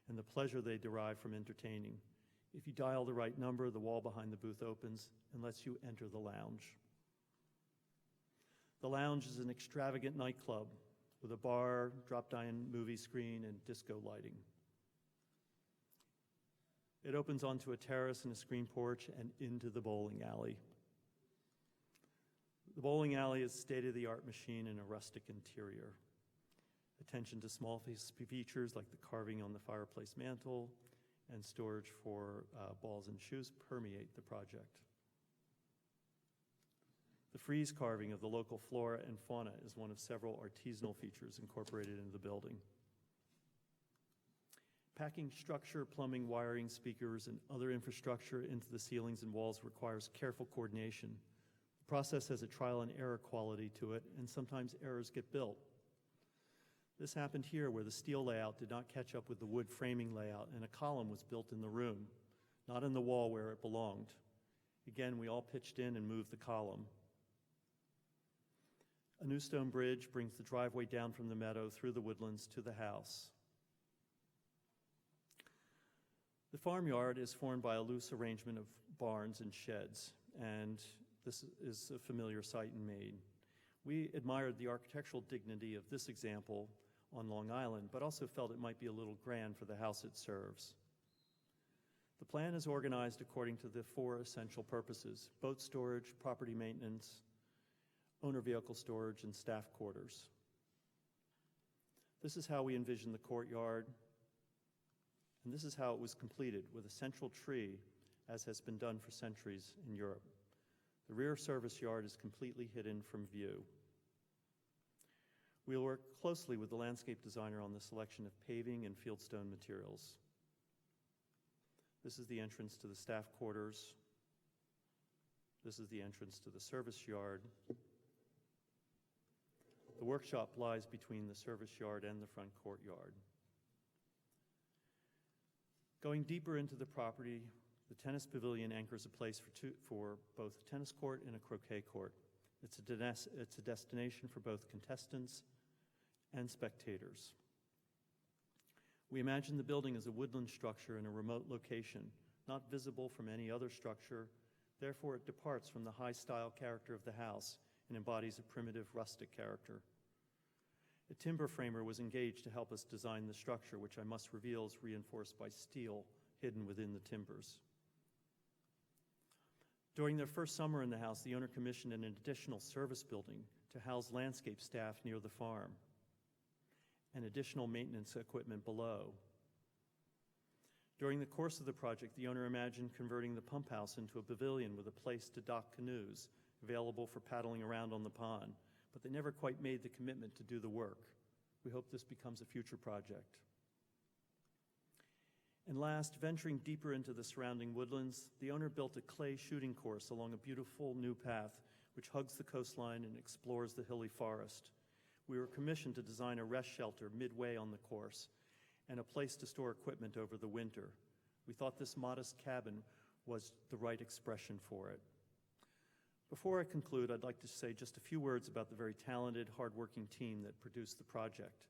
and the pleasure they derive from entertaining. If you dial the right number, the wall behind the booth opens and lets you enter the lounge. The lounge is an extravagant nightclub with a bar, drop-down movie screen, and disco lighting. It opens onto a terrace and a screen porch and into the bowling alley. The bowling alley is state-of-the-art machine and a rustic interior. Attention to small features like the carving on the fireplace mantle and storage for balls and shoes permeate the project. The frieze carving of the local flora and fauna is one of several artisanal features incorporated into the building. Packing structure, plumbing, wiring, speakers, and other infrastructure into the ceilings and walls requires careful coordination. The process has a trial and error quality to it, and sometimes errors get built. This happened here where the steel layout did not catch up with the wood framing layout, and a column was built in the room, not in the wall where it belonged. Again, we all pitched in and moved the column. A new stone bridge brings the driveway down from the meadow through the woodlands to the house. The farmyard is formed by a loose arrangement of barns and sheds, and this is a familiar sight in Maine. We admired the architectural dignity of this example on Long Island, but also felt it might be a little grand for the house it serves. The plan is organized according to the 4 essential purposes: boat storage, property maintenance, owner vehicle storage, and staff quarters. This is how we envision the courtyard, and this is how it was completed, with a central tree, as has been done for centuries in Europe. The rear service yard is completely hidden from view. We'll work closely with the landscape designer on the selection of paving and fieldstone materials. This is the entrance to the staff quarters. This is the entrance to the service yard. The workshop lies between the service yard and the front courtyard. Going deeper into the property, the tennis pavilion anchors a place for both a tennis court and a croquet court. It's a destination for both contestants and spectators. We imagine the building as a woodland structure in a remote location, not visible from any other structure. Therefore, it departs from the high-style character of the house and embodies a primitive, rustic character. A timber framer was engaged to help us design the structure, which I must reveal is reinforced by steel hidden within the timbers. During their first summer in the house, the owner commissioned an additional service building to house landscape staff near the farm and additional maintenance equipment below. During the course of the project, the owner imagined converting the pump house into a pavilion with a place to dock canoes available for paddling around on the pond, but they never quite made the commitment to do the work. We hope this becomes a future project. And last, venturing deeper into the surrounding woodlands, the owner built a clay shooting course along a beautiful new path which hugs the coastline and explores the hilly forest. We were commissioned to design a rest shelter midway on the course and a place to store equipment over the winter. We thought this modest cabin was the right expression for it. Before I conclude, I'd like to say just a few words about the very talented, hardworking team that produced the project.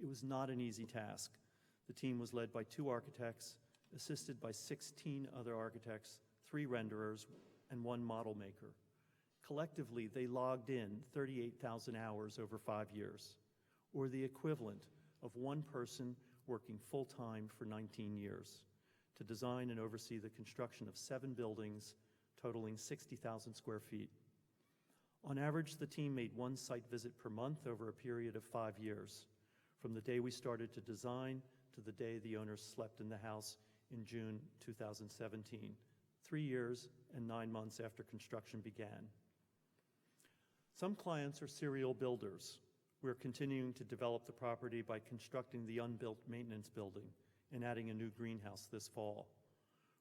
It was not an easy task. The team was led by 2 architects, assisted by 16 other architects, 3 renderers, and 1 model maker. Collectively, they logged in 38,000 hours over 5 years, or the equivalent of one person working full-time for 19 years to design and oversee the construction of 7 buildings totaling 60,000 square feet. On average, the team made 1 site visit per month over a period of 5 years, from the day we started to design to the day the owners slept in the house in June 2017, 3 years and 9 months after construction began. Some clients are serial builders. We're continuing to develop the property by constructing the unbuilt maintenance building and adding a new greenhouse this fall.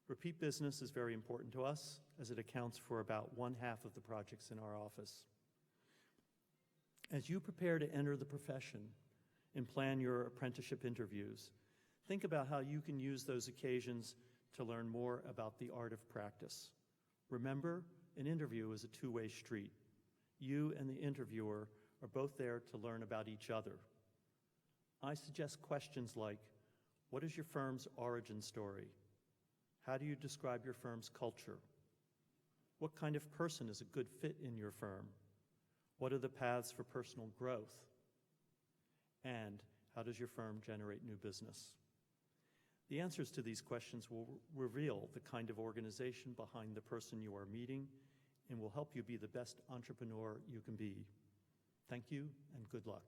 Repeat business is very important to us, as it accounts for about 1/2 of the projects in our office. As you prepare to enter the profession and plan your apprenticeship interviews, think about how you can use those occasions to learn more about the art of practice. Remember, an interview is a 2-way street. You and the interviewer are both there to learn about each other. I suggest questions like, what is your firm's origin story? How do you describe your firm's culture? What kind of person is a good fit in your firm? What are the paths for personal growth? And how does your firm generate new business? The answers to these questions will reveal the kind of organization behind the person you are meeting and will help you be the best entrepreneur you can be. Thank you and good luck.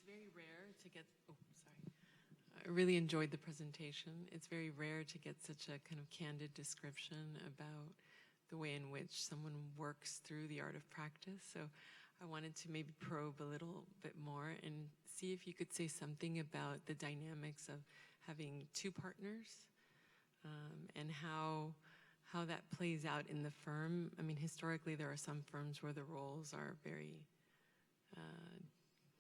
Very rare to get, I really enjoyed the presentation. It's very rare to get such a kind of candid description about the way in which someone works through the art of practice. So I wanted to maybe probe a little bit more and see if you could say something about the dynamics of having two partners and how that plays out in the firm. I mean, historically, there are some firms where the roles are very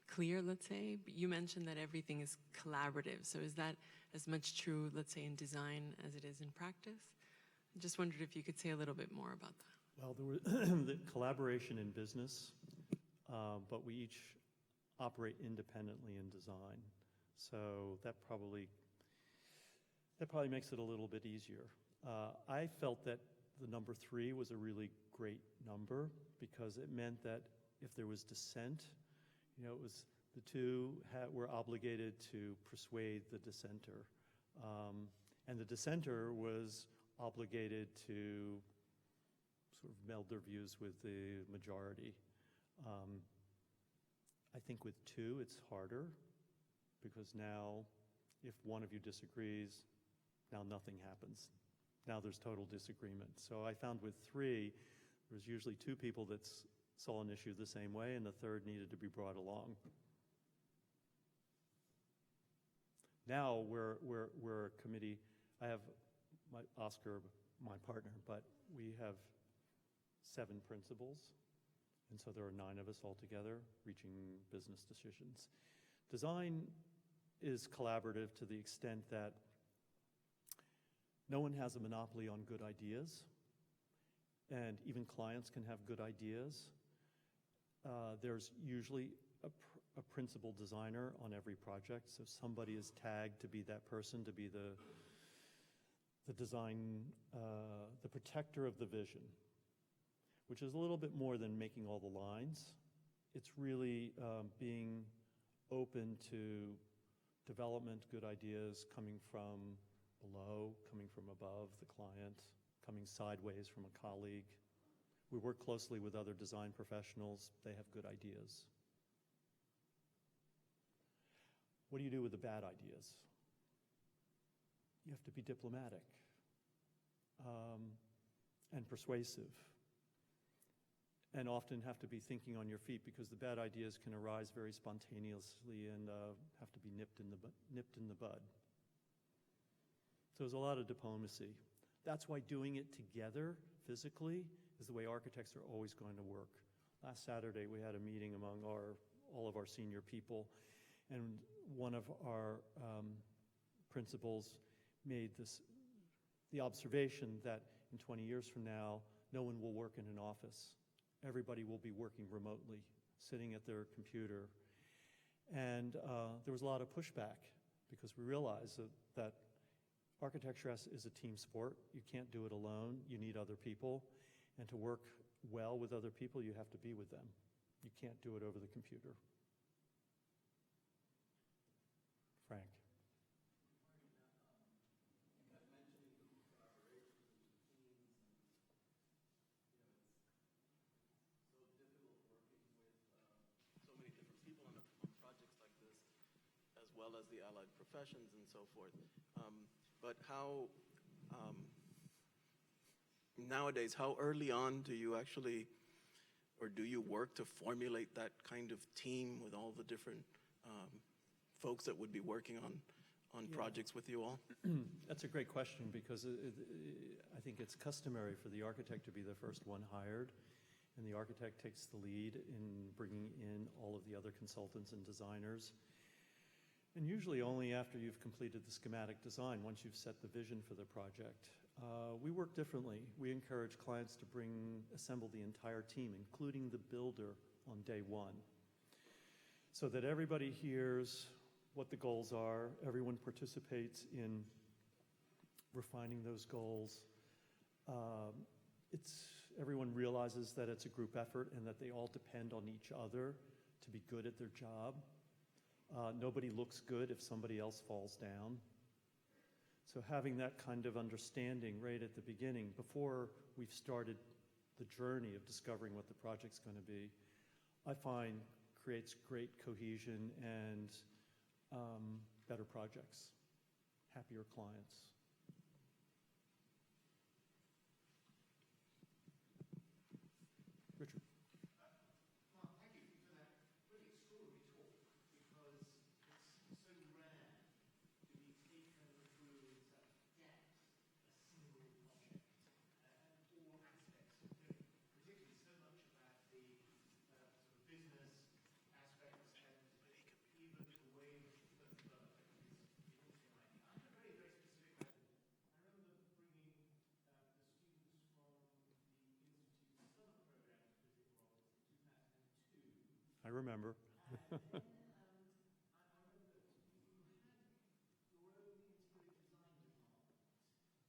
clear, let's say, but you mentioned that everything is collaborative. So is that as much true, let's say, in design as it is in practice? I just wondered if you could say a little bit more about that. Well, there was the collaboration in business, but we each operate independently in design. So that probably makes it a little bit easier. I felt that the number 3 was a really great number because it meant that if there was dissent, it was the two were obligated to persuade the dissenter. And the dissenter was obligated to sort of meld their views with the majority. I think with 2, it's harder because now if one of you disagrees, now nothing happens. Now there's total disagreement. So I found with 3, there's usually 2 people that saw an issue the same way, and the third needed to be brought along. Now we're a committee. I have Oscar, my partner, but we have 7 principals, and so there are 9 of us all together reaching business decisions. Design is collaborative to the extent that no one has a monopoly on good ideas, and even clients can have good ideas. There's usually a principal designer on every project, so somebody is tagged to be that person, to be the design, the protector of the vision, which is a little bit more than making all the lines. It's really being open to development, good ideas coming from below, coming from above the client, coming sideways from a colleague. We work closely with other design professionals. They have good ideas. What do you do with the bad ideas? You have to be diplomatic and persuasive, and often have to be thinking on your feet because the bad ideas can arise very spontaneously and have to be nipped in the bud. So there's a lot of diplomacy. That's why doing it together physically is the way architects are always going to work. Last Saturday, we had a meeting among all of our senior people, and one of our principals made the observation that in 20 years from now, no one will work in an office. Everybody will be working remotely, sitting at their computer. And there was a lot of pushback because we realized that architecture is a team sport. You can't do it alone. You need other people. And to work well with other people, you have to be with them. You can't do it over the computer. Frank. So many different people on projects like this, as well as the allied professions and so forth. But how, nowadays, how early on do you actually, or do you work to formulate that kind of team with all the different folks that would be working on projects with you all? That's a great question because I think it's customary for the architect to be the first one hired, and the architect takes the lead in bringing in all of the other consultants and designers. And usually only after you've completed the schematic design, once you've set the vision for the project. We work differently. We encourage clients to assemble the entire team, including the builder, on day one, so that everybody hears what the goals are, everyone participates in refining those goals. Everyone realizes that it's a group effort and that they all depend on each other to be good at their job. Nobody looks good if somebody else falls down. So having that kind of understanding right at the beginning, before we've started the journey of discovering what the project's going to be, I find creates great cohesion and better projects, happier clients. Richard. Mark, thank you for that really extraordinary talk, because it's so rare to be taken through in such depth a single project and all aspects of doing it, particularly so much about the sort of business aspects and even the way in which you put the development is interesting. I have a very, very specific question. I remember bringing the students from the Institute's summer program to visit your office in 2002. I remember. I remember that you had your own interior design department.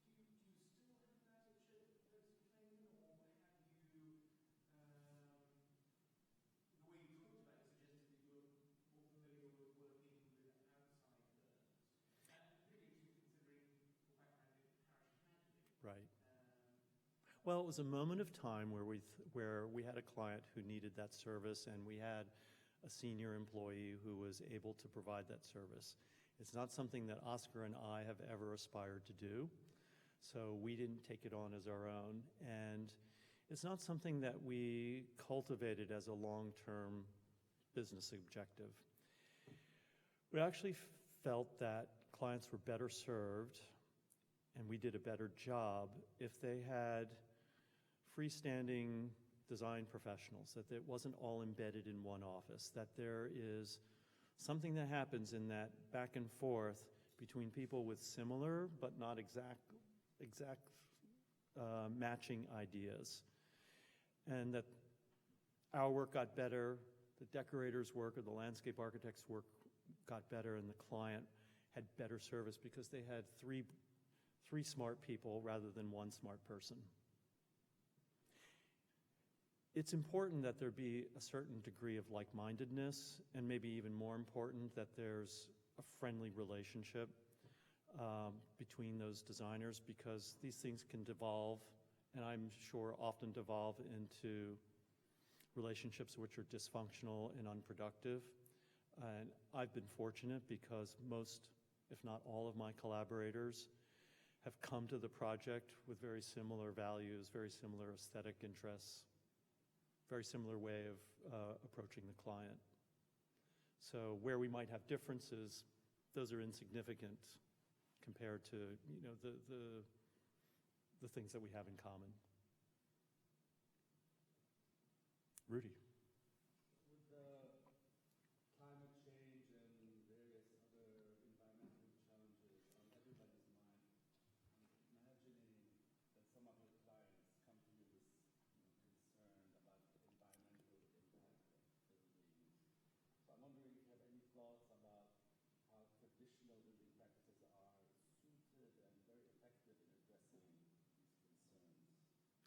Do you still have that at Ferguson Shamamian, or have you, the way you talked about it suggested that you were more familiar with working with outside firms? Particularly considering your background in parish handling. Right. Well, it was a moment of time where we had a client who needed that service, and we had a senior employee who was able to provide that service. It's not something that Oscar and I have ever aspired to do, so we didn't take it on as our own. And it's not something that we cultivated as a long-term business objective. We actually felt that clients were better served, and we did a better job if they had freestanding design professionals, that it wasn't all embedded in one office, that there is something that happens in that back and forth between people with similar but not exact matching ideas, and that our work got better, the decorators' work or the landscape architects' work got better, and the client had better service because they had three smart people rather than one smart person. It's important that there be a certain degree of like-mindedness, and maybe even more important, that there's a friendly relationship between those designers, because these things can devolve, and I'm sure often devolve into relationships which are dysfunctional and unproductive. And I've been fortunate because most, if not all, of my collaborators have come to the project with very similar values, very similar aesthetic interests, very similar way of approaching the client. So where we might have differences, those are insignificant compared to, you know, the things that we have in common. Rudy. With the climate change and various other environmental challenges on everybody's mind, I'm imagining that some of your clients come to you with concern about the environmental impact of buildings. So I'm wondering if you have any thoughts about how traditional building practices are suited and very effective in addressing these concerns.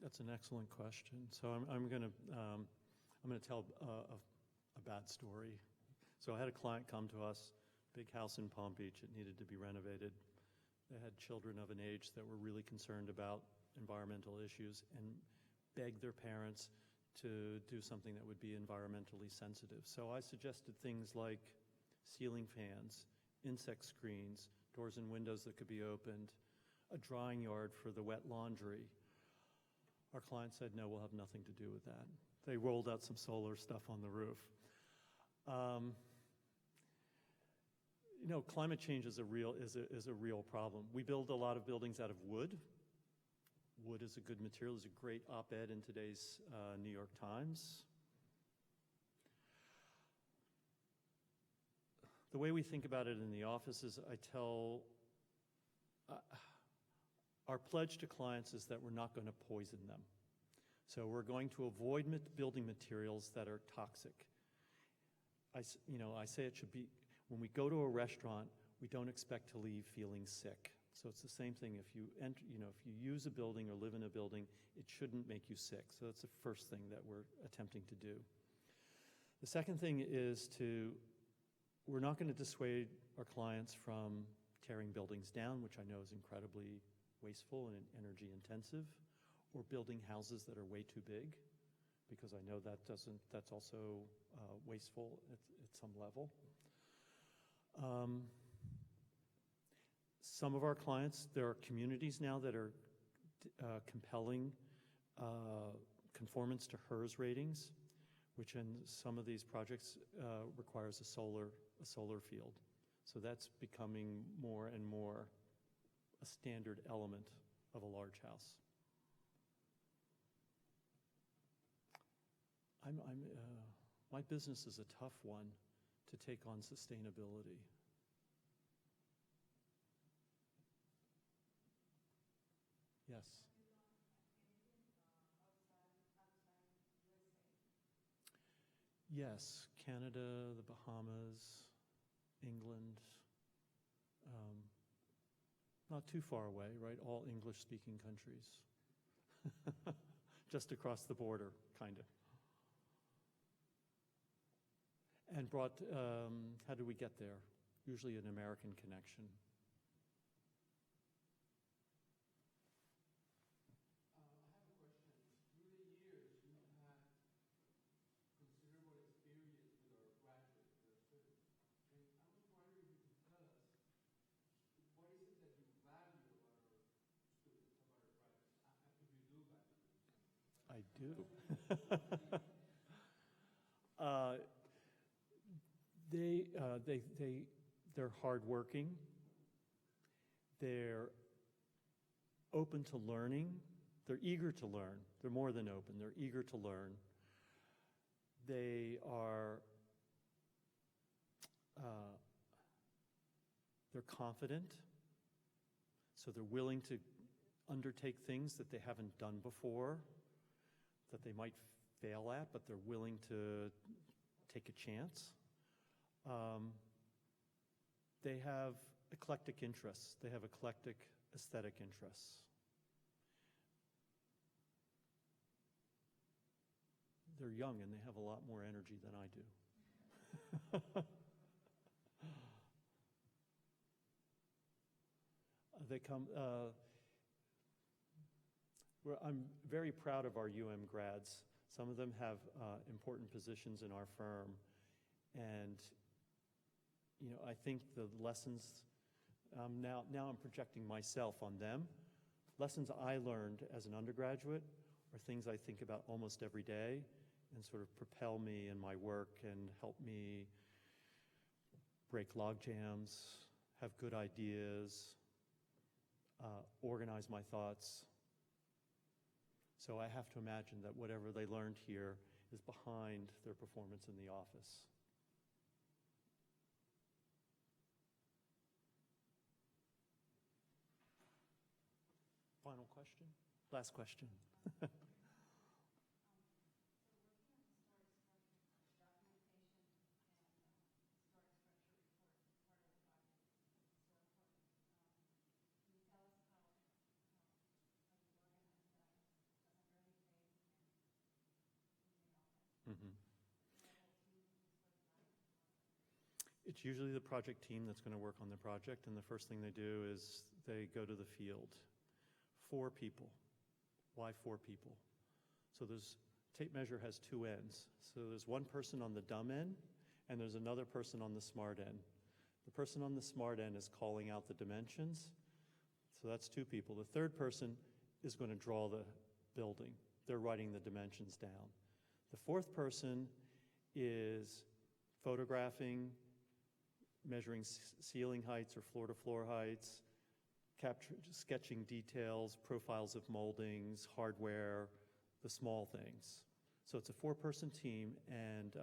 That's an excellent question. So I'm going to tell a bad story. So I had a client come to us, big house in Palm Beach. It needed to be renovated. They had children of an age that were really concerned about environmental issues and begged their parents to do something that would be environmentally sensitive. So I suggested things like ceiling fans, insect screens, doors and windows that could be opened, a drying yard for the wet laundry. Our client said, no, we'll have nothing to do with that. They rolled out some solar stuff on the roof. You know, climate change is a real problem. We build a lot of buildings out of wood. Wood is a good material. There's a great op-ed in today's New York Times. The way we think about it in the office is our pledge to clients is that we're not going to poison them. So we're going to avoid building materials that are toxic. I say it should be, when we go to a restaurant, we don't expect to leave feeling sick. So it's the same thing. If you use a building or live in a building, it shouldn't make you sick. So that's the first thing that we're attempting to do. The second thing is we're not going to dissuade our clients from tearing buildings down, which I know is incredibly wasteful and energy intensive, or building houses that are way too big, because I know that's also wasteful at some level. Some of our clients, there are communities now that are compelling conformance to HERS ratings, which in some of these projects requires a solar field. So that's becoming more and more a standard element of a large house. My business is a tough one to take on sustainability. Yes. Yes, Canada, the Bahamas, England, not too far away, right? All English-speaking countries. Just across the border, kind of. And how did we get there? Usually an American connection. I have a question. Through the years, you had considerable experience with our graduates, with our students. And I was wondering if you could tell us, what is it that you value about our students, about our graduates? If you do value them. I do. They're hardworking. They're open to learning. They're eager to learn. They're more than open. They're eager to learn. They're confident. So they're willing to undertake things that they haven't done before, that they might fail at, but they're willing to take a chance. They have eclectic interests. They have eclectic aesthetic interests. They're young and they have a lot more energy than I do. I'm very proud of our grads. Some of them have important positions in our firm. And, I think the lessons, now I'm projecting myself on them. Lessons I learned as an undergraduate are things I think about almost every day and sort of propel me in my work and help me break log jams, have good ideas, organize my thoughts. So I have to imagine that whatever they learned here is behind their performance in the office. Final question? Last question. It's usually the project team that's going to work on the project, and the first thing they do is they go to the field. 4 people. Why 4 people? So tape measure has 2 ends. So there's one person on the dumb end, and there's another person on the smart end. The person on the smart end is calling out the dimensions. So that's 2 people. The third person is going to draw the building. They're writing the dimensions down. The fourth person is photographing, measuring ceiling heights or floor-to-floor heights, sketching details, profiles of moldings, hardware, the small things. So it's a 4-person team, and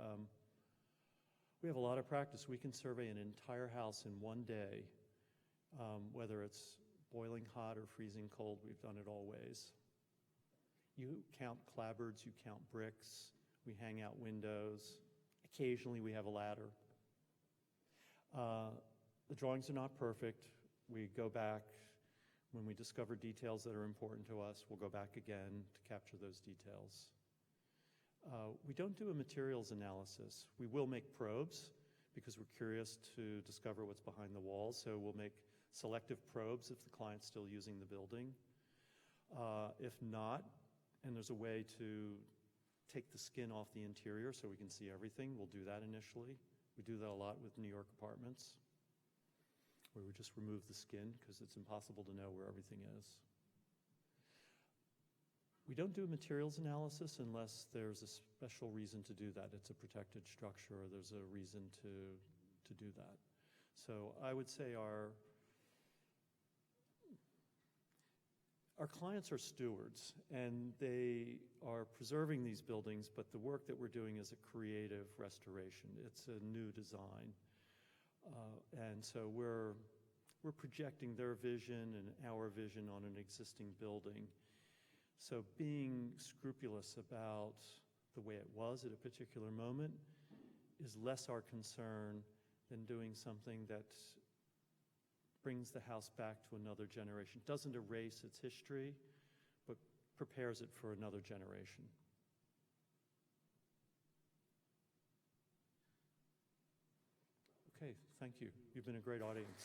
we have a lot of practice. We can survey an entire house in one day, whether it's boiling hot or freezing cold. We've done it all ways. You count clapboards, you count bricks, we hang out windows. Occasionally we have a ladder. The drawings are not perfect. We go back. When we discover details that are important to us, we'll go back again to capture those details. We don't do a materials analysis. We will make probes because we're curious to discover what's behind the walls, so we'll make selective probes if the client's still using the building. If not, and there's a way to take the skin off the interior so we can see everything, we'll do that initially. We do that a lot with New York apartments, where we just remove the skin because it's impossible to know where everything is. We don't do a materials analysis unless there's a special reason to do that. It's a protected structure, or there's a reason to do that. So I would say our clients are stewards, and they are preserving these buildings, but the work that we're doing is a creative restoration. It's a new design. And so we're projecting their vision and our vision on an existing building. So being scrupulous about the way it was at a particular moment is less our concern than doing something that brings the house back to another generation. Doesn't erase its history, but prepares it for another generation. Okay, thank you. You've been a great audience.